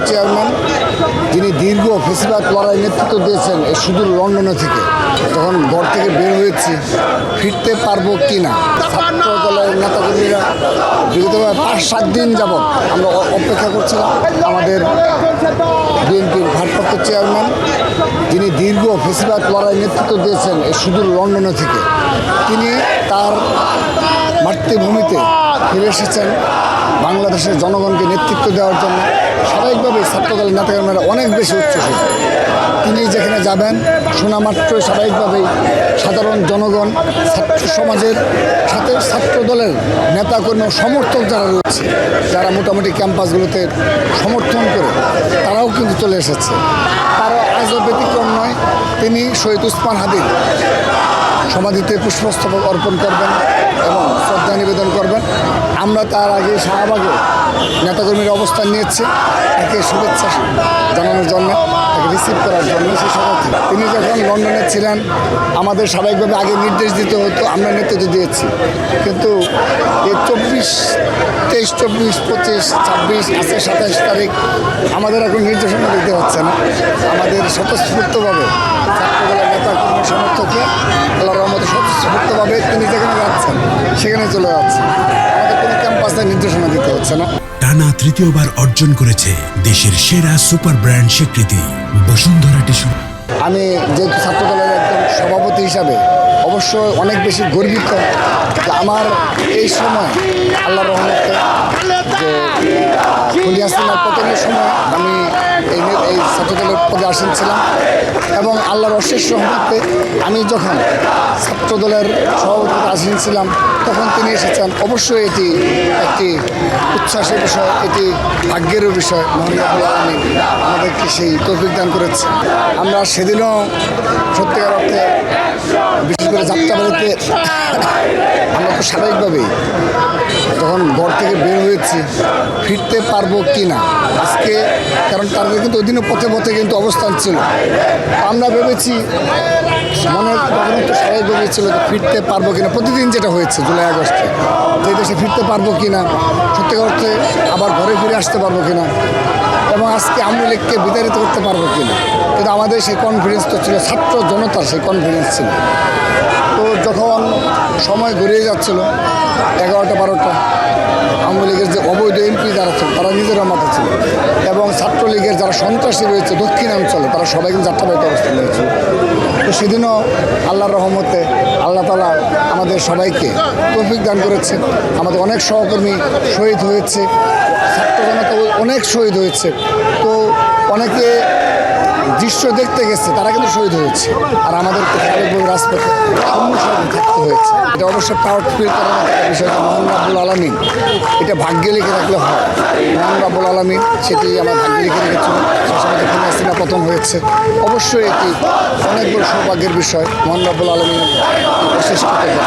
Chairman, যিনি দীর্ঘ ফেসিবাদ লড়াই নেতৃত্ব দিয়েছেন এই সুদূর লন্ডনে থেকে, যখন ঘর থেকে বের হয়েছি ফিরতে পারবো কি না, ছাত্র দলের নেতাকর্মীরা বিগত 5-7 দিন যাবৎ আমরা অপেক্ষা করছিলাম। আমাদের বিএনপির ভারপ্রাপ্ত চেয়ারম্যান, যিনি দীর্ঘ ফেসিবাদ লড়াই নেতৃত্ব দিয়েছেন এই সুদূর লন্ডনে থেকে, তিনি তার মাতৃভূমিতে ফিরে এসেছেন বাংলাদেশের জনগণকে নেতৃত্ব দেওয়ার জন্য। স্বাভাবিকভাবেই ছাত্রদলের নেতাকর্মীরা অনেক বেশি উচ্ছ্বসিত। তিনি যেখানে যাবেন শোনা মাত্রই স্বাভাবিকভাবেই সাধারণ জনগণ, ছাত্র সমাজের সাথে ছাত্রদলের নেতাকর্মী সমর্থক যারা রয়েছে, যারা মোটামুটি ক্যাম্পাসগুলোতে সমর্থন করে তারাও কিন্তু চলে এসেছে। তারও আজও ব্যতিক্রম নয়, তিনি শহীদ ওসমান হাদির সমাধিতে পুষ্পস্তবক অর্পণ করবেন এবং শ্রদ্ধা নিবেদন করবেন। আমরা তার আগে শাহবাগে নেতাকর্মীর অবস্থান নিয়েছে তাকে শুভেচ্ছা জানানোর জন্য, তাকে রিসিভ করার জন্য। সে সকাল থেকে তিনি যখন লন্ডনে ছিলেন আমাদের স্বাভাবিকভাবে আগে নির্দেশ দিতে হতো, আমরা নেতৃত্ব দিয়েছি। কিন্তু এই 23, 24, 25, 26 আছে 27 তারিখ আমাদের এখন নির্দেশনা দিতে হচ্ছে না। আমাদের স্বতঃস্ফূর্তভাবে ছাত্রদলের নেতাকর্মী সমর্থককে আল্লাহর রহমতে স্বতঃস্ফূর্তভাবে তিনি যেখানে যাচ্ছেন সেখানে চলে যাচ্ছে। আমাদের কোনো ক্যাম্পাসে নির্দেশনা দিতে হচ্ছে না। টানা তৃতীয়বার অর্জন করেছে দেশের সেরা সুপার ব্র্যান্ড স্বীকৃতি বসুন্ধরা টিস্যু। আমি যেহেতু ছাত্রদলের একজন সভাপতি হিসাবে অবশ্যই অনেক বেশি গর্বিত যে আমার এই সময় আল্লাহর রহমতে যে খুলিয়া সিনার পতনের সময় আমি এই ছাত্রদলের পদে আসীন ছিলাম এবং আল্লাহর অশেষ রহমতে আমি যখন ছাত্রদলের সভাপতিতে আসীন ছিলাম তখন তিনি এসেছেন। অবশ্যই এটি একটি উচ্ছ্বাসের বিষয়, এটি ভাগ্যেরও বিষয়। মহান রব্বুল আলামিন আমাদেরকে সেই তৌফিক দান করেছে। আমরা সেদিনও সত্যিকার অর্থে বিশেষ করে যাত্রাবাড়িতে আমরা তো স্বাভাবিকভাবেই যখন ঘর থেকে বের হয়েছি ফিরতে পারবো কি না আজকে, কারণ তাদের কিন্তু ওই দিনও পথে পথে কিন্তু অবস্থান ছিল। আমরা ভেবেছি মনের ভাবনা তো স্বাভাবিকভাবেই ছিল যে ফিরতে পারবো কিনা। প্রতিদিন যেটা হয়েছে জুলাই আগস্টে যে দেশে ফিরতে পারবো কিনা, সত্যি অর্থে আবার ঘরে ফিরে আসতে পারবো কিনা এবং আজকে আওয়ামী লীগকে বিতাড়িত করতে পারবো কিনা। কিন্তু আমাদের সেই কনফিডেন্স তো ছিল, ছাত্র জনতার সেই কনফিডেন্স ছিল। তো যখন সময় গড়িয়ে যাচ্ছিল 11টা-12টা, আওয়ামী লীগের যে অবৈধ এমপি যারা ছিল তারা নিজেরা মাঠে ছিল এবং ছাত্রলীগের যারা সন্ত্রাসী রয়েছে দক্ষিণাঞ্চলে তারা সবাই কিন্তু যাত্রাবাড়িতে অবস্থান নিয়েছিল। তো সেদিনও আল্লাহর রহমতে আল্লাহ তাআলা আমাদের সবাইকে তৌফিক দান করেছে। আমাদের অনেক সহকর্মী শহীদ হয়েছে, ছাত্র জনতা অনেক শহীদ হয়েছে। তো অনেকে দৃশ্য দেখতে গেছে তারা কিন্তু শহীদ হয়েছে, আর আমাদেরকে স্বাভাবিকভাবে রাজপথে সম্মুখীন থাকতে হয়েছে। এটা অবশ্যই প্রাউড ফিল করার একটা বিষয়। মহান রব্বুল আলামিন এটা ভাগ্যে লিখে রাখলে হয়। মহান রব্বুল আলামিন সেটি আমার ভাগ্যে লিখে রেখেছিল। সে সময় যখন হাসিনা পতন হয়েছে অবশ্যই এটি অনেক বড় সৌভাগ্যের বিষয়। মহান রব্বুল আলামিন অশেষ কৃতজ্ঞতা।